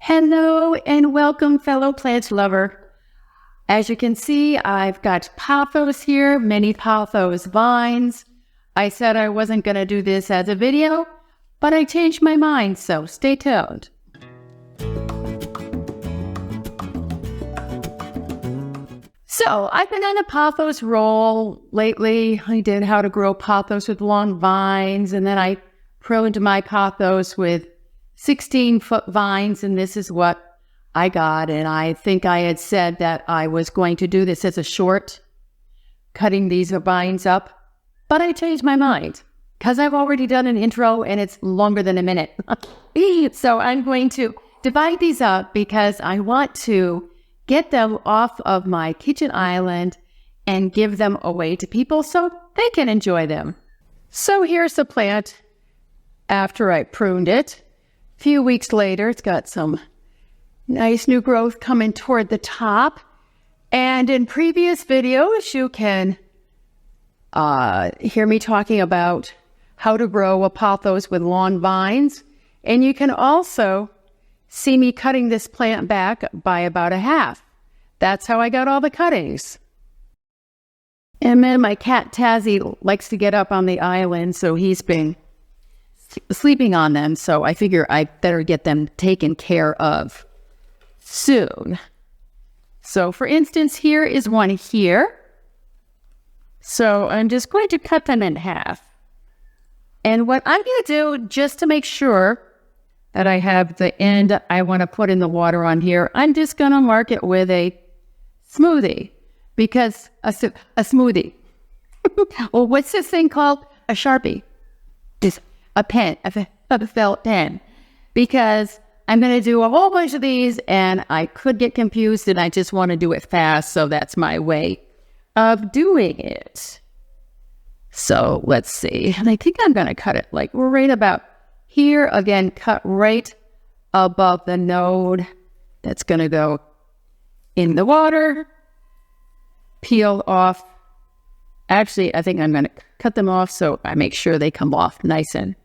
Hello and welcome, fellow plant lover. As you can see, I've got pothos here, many pothos vines. I said I wasn't going to do this as a video, but I changed my mind, so stay tuned. So I've been on a pothos roll lately. I did how to grow pothos with long vines, and then I pruned my pothos with 16-foot vines, and this is what I got. And I think I had said that I was going to do this as a short, cutting these vines up, but I changed my mind because I've already done an intro and it's longer than a minute. So I'm going to divide these up because I want to get them off of my kitchen island and give them away to people so they can enjoy them. So here's the plant after I pruned it. A few weeks later, it's got some nice new growth coming toward the top. And in previous videos, you can hear me talking about how to grow a pothos with long vines. And you can also see me cutting this plant back by about a half. That's how I got all the cuttings. And then my cat Tazzy likes to get up on the island, so he's been sleeping on them, so I figure I better get them taken care of soon. So for instance, here is one here. So I'm just going to cut them in half. And what I'm going to do, just to make sure that I have the end I want to put in the water on here, I'm just going to mark it with a smoothie, because a smoothie. Well, what's this thing called? A Sharpie. Just a pen, a felt pen, because I'm going to do a whole bunch of these and I could get confused and I just want to do it fast. So that's my way of doing it. So let's see. And I think I'm going to cut it like right about here. Again, cut right above the node that's going to go in the water. Peel off. Actually, I think I'm going to cut them off so I make sure they come off nice and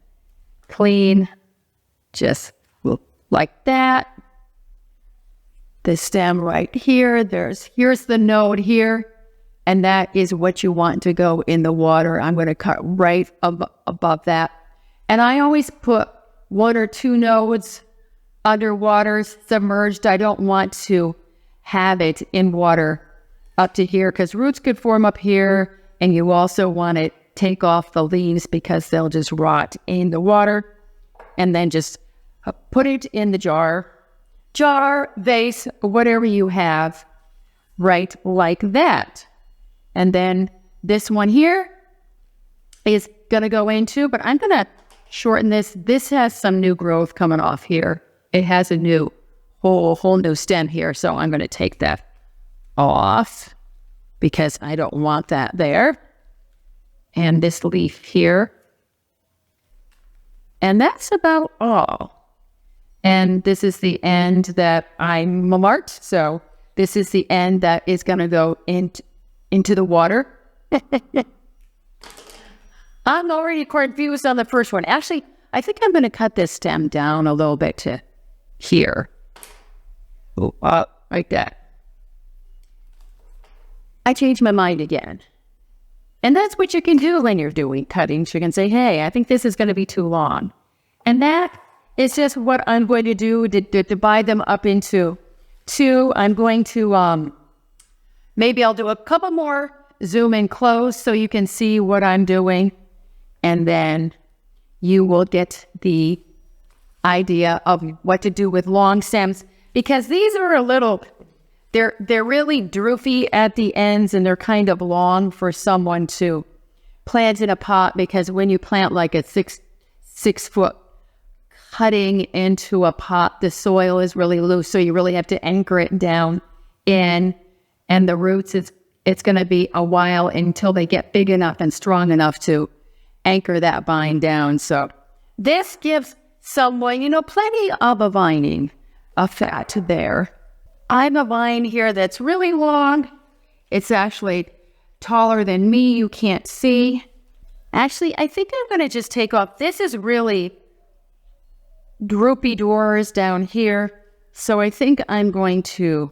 clean, just like that. The stem right here, here's the node here, and that is what you want to go in the water. I'm going to cut right above that. And I always put 1 or 2 nodes underwater, submerged. I don't want to have it in water up to here because roots could form up here, and you also want to take off the leaves because they'll just rot in the water. And then just put it in the jar, vase, whatever you have, right like that. And then this one here is going to go into, but I'm going to shorten this. This has some new growth coming off here. It has a new, whole new stem here. So I'm going to take that off because I don't want that there. And this leaf here. And that's about all. And this is the end that I marked. So this is the end that is going to go into the water. I'm already confused on the first one. Actually, I think I'm going to cut this stem down a little bit to here. Like that. I changed my mind again. And that's what you can do when you're doing cuttings. You can say, hey, I think this is going to be too long. And that is just what I'm going to do to divide them up into 2. I'm going to, maybe I'll do a couple more, zoom in close so you can see what I'm doing. And then you will get the idea of what to do with long stems. Because these are a little... They're really droopy at the ends, and they're kind of long for someone to plant in a pot, because when you plant like a six foot cutting into a pot, the soil is really loose, so you really have to anchor it down in, and the roots, it's going to be a while until they get big enough and strong enough to anchor that vine down. So this gives someone, plenty of a vining effect there. I have a vine here that's really long. It's actually taller than me. You can't see. Actually, I think I'm going to just take off. This is really droopy doors down here. So I think I'm going to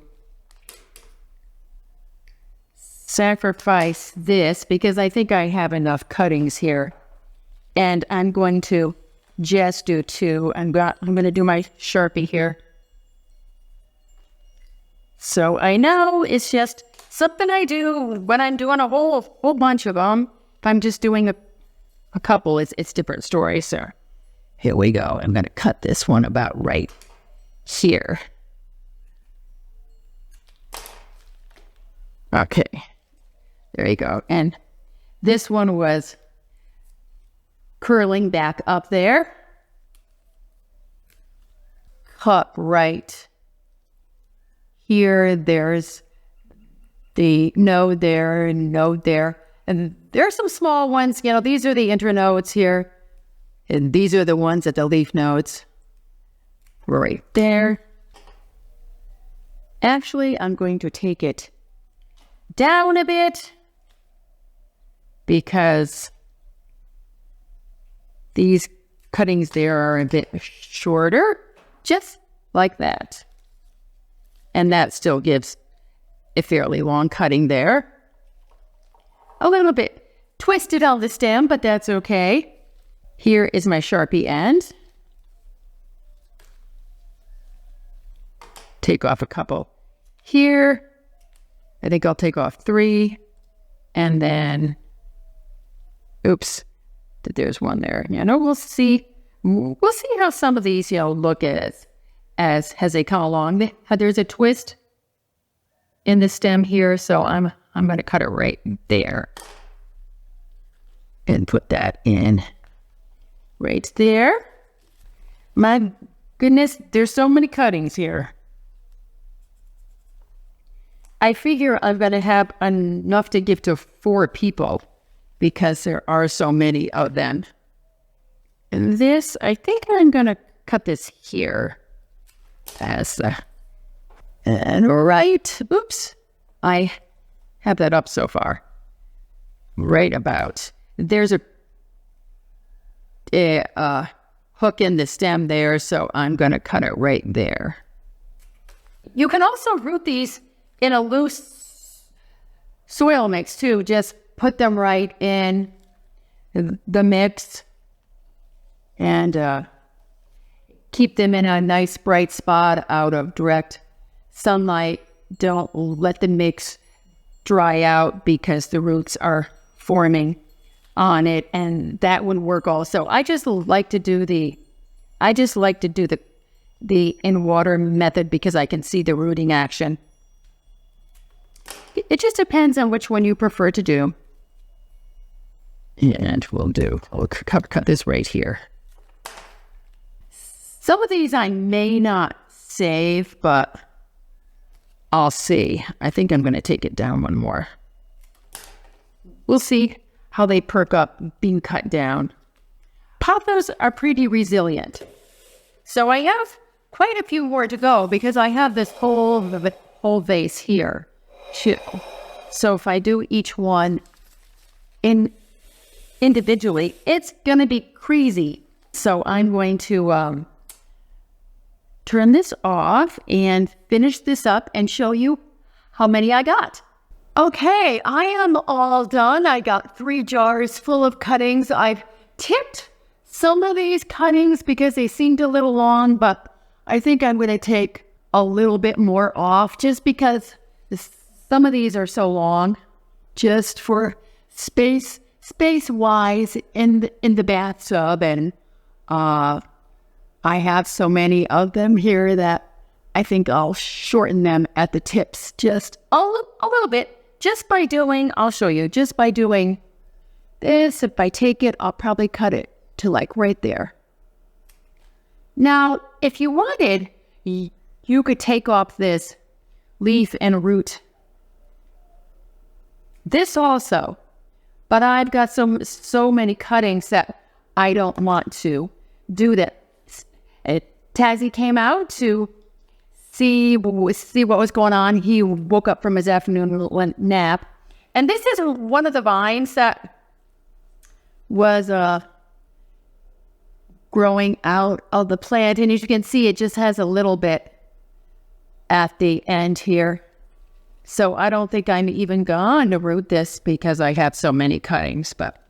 sacrifice this because I think I have enough cuttings here. And I'm going to just do 2. I'm going to do my Sharpie here. So I know it's just something I do when I'm doing a whole bunch of them. If I'm just doing a couple, it's different story. So here we go. I'm going to cut this one about right here. Okay. There you go. And this one was curling back up there. Cut right here. There's the node there and node there. And there are some small ones, you know, these are the internodes here. And these are the ones at the leaf nodes. Right there. Actually, I'm going to take it down a bit because these cuttings there are a bit shorter, just like that. And that still gives a fairly long cutting there. A little bit twisted on the stem, but that's okay. Here is my Sharpie end. Take off a couple here. I think I'll take off 3. And then, oops, there's one there. You know, we'll see how some of these, you know, look as they come along. There's a twist in the stem here, so I'm going to cut it right there and put that in right there. My goodness, there's so many cuttings here. I figure I'm going to have enough to give to 4 people because there are so many of them. And this, I think I'm going to cut this here as and right, oops, I have that up so far. Right about. There's a hook in the stem there, so I'm going to cut it right there. You can also root these in a loose soil mix too. Just put them right in the mix and keep them in a nice bright spot out of direct sunlight. Don't let the mix dry out because the roots are forming on it, and that would work also. I just like to do the in water method because I can see the rooting action. It just depends on which one you prefer to do. And we'll cut this right here. Some of these I may not save, but I'll see. I think I'm going to take it down one more. We'll see how they perk up being cut down. Pothos are pretty resilient. So I have quite a few more to go because I have this whole vase here too. So if I do each one individually, it's going to be crazy. So I'm going to turn this off and finish this up and show you how many I got. Okay, I am all done. I got 3 jars full of cuttings. I've tipped some of these cuttings because they seemed a little long, but I think I'm going to take a little bit more off just because some of these are so long, just for space-wise in the bathtub, and I have so many of them here that I think I'll shorten them at the tips just a little bit. Just by doing, I'll show you, just by doing this, if I take it, I'll probably cut it to like right there. Now, if you wanted, you could take off this leaf and root this also, but I've got so many cuttings that I don't want to do that. Tazzy came out to see what was going on. He woke up from his afternoon nap. And this is one of the vines that was growing out of the plant. And as you can see, it just has a little bit at the end here. So I don't think I'm even going to root this because I have so many cuttings, but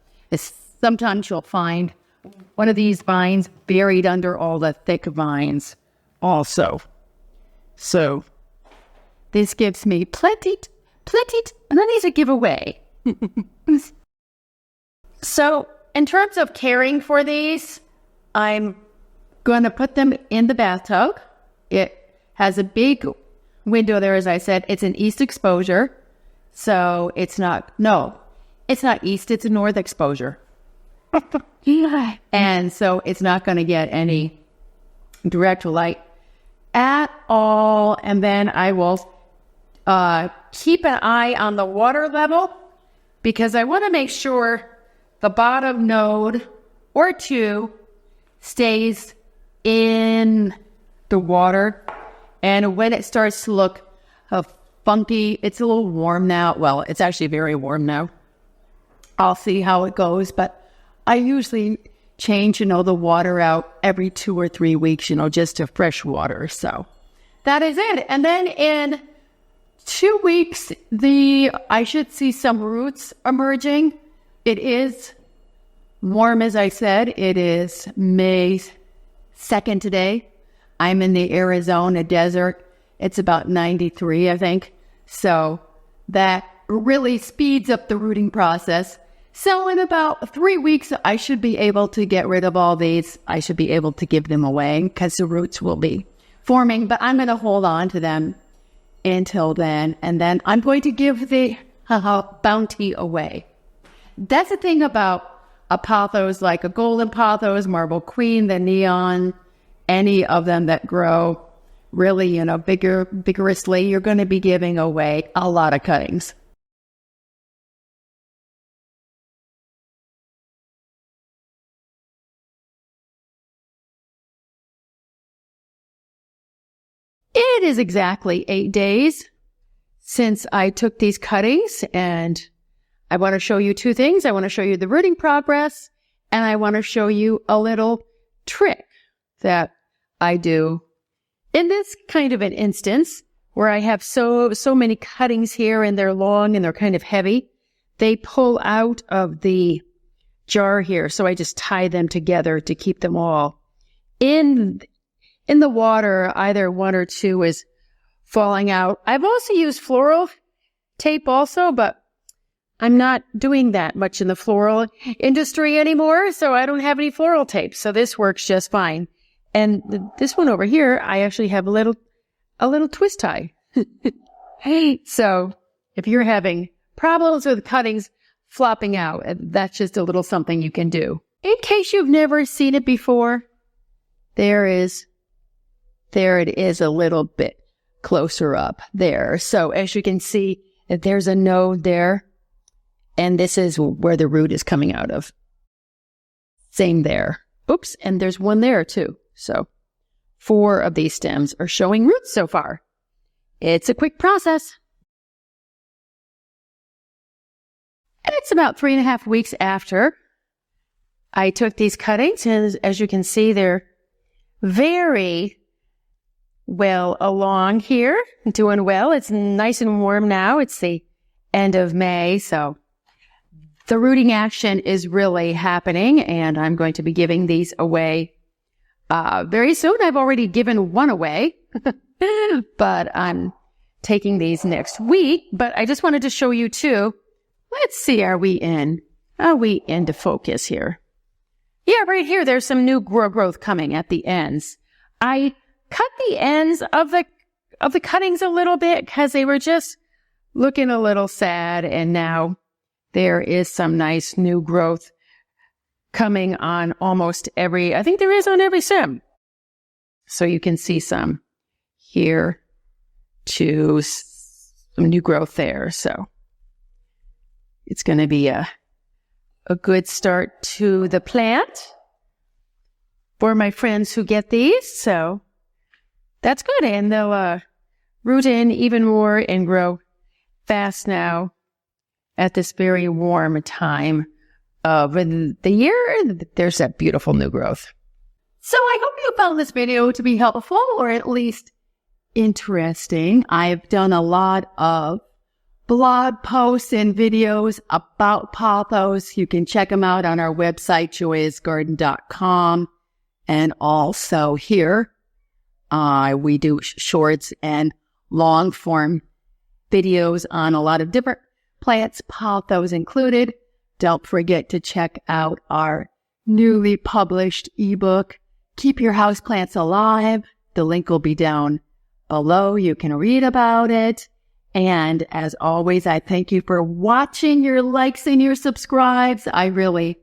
sometimes you'll find one of these vines buried under all the thick vines also. So this gives me plenty, and then these are giveaway. So in terms of caring for these, I'm going to put them in the bathtub. It has a big window there, as I said. It's an east exposure. So it's not east, it's a north exposure. And so it's not going to get any direct light at all. And then I will keep an eye on the water level because I want to make sure the bottom node or two stays in the water. And when it starts to look funky, it's a little warm now. Well, it's actually very warm now. I'll see how it goes, but I usually change, the water out every 2 or 3 weeks, just to fresh water. So that is it. And then in 2 weeks, I should see some roots emerging. It is warm, as I said. It is May 2nd today. I'm in the Arizona desert. It's about 93, I think. So that really speeds up the rooting process. So in about 3 weeks, I should be able to get rid of all these. I should be able to give them away because the roots will be forming, but I'm going to hold on to them until then. And then I'm going to give the bounty away. That's the thing about a pothos, like a golden pothos, marble queen, the neon, any of them that grow really, vigorously, you're going to be giving away a lot of cuttings. It is exactly 8 days since I took these cuttings, and I want to show you 2 things. I want to show you the rooting progress, and I want to show you a little trick that I do in this kind of an instance where I have so many cuttings here and they're long and they're kind of heavy. They pull out of the jar here, so I just tie them together to keep them all in the water. Either 1 or 2 is falling out. I've also used floral tape also, but I'm not doing that much in the floral industry anymore, so I don't have any floral tape. So this works just fine. And this one over here, I actually have a little twist tie. So if you're having problems with cuttings flopping out, that's just a little something you can do. In case you've never seen it before, there it is a little bit closer up there. So as you can see, there's a node there, and this is where the root is coming out of. Same there. Oops, and there's one there too. So 4 of these stems are showing roots so far. It's a quick process. And it's about 3.5 weeks after I took these cuttings, and as you can see, they're very well along here, doing well. It's nice and warm now. It's the end of May, so the rooting action is really happening, and I'm going to be giving these away very soon. I've already given one away, but I'm taking these next week. But I just wanted to show you too. Let's see, are we into focus here? Yeah, right here, there's some new growth coming at the ends. I cut the ends of the cuttings a little bit because they were just looking a little sad, and now there is some nice new growth coming on almost I think there is on every stem. So you can see some here too, some new growth there. So it's going to be a good start to the plant for my friends who get these. So that's good. And they'll root in even more and grow fast now at this very warm time of the year. There's that beautiful new growth. So I hope you found this video to be helpful, or at least interesting. I've done a lot of blog posts and videos about pothos. You can check them out on our website, joyasgarden.com. And also here, we do shorts and long form videos on a lot of different plants, pothos included. Don't forget to check out our newly published ebook, Keep Your Houseplants Alive. The link will be down below. You can read about it. And as always, I thank you for watching, your likes and your subscribes. I really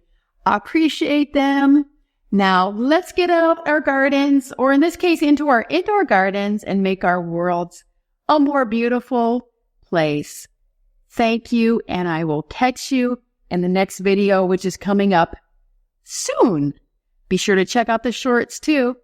appreciate them. Now let's get out our gardens, or in this case, into our indoor gardens, and make our worlds a more beautiful place. Thank you, and I will catch you in the next video, which is coming up soon. Be sure to check out the shorts too.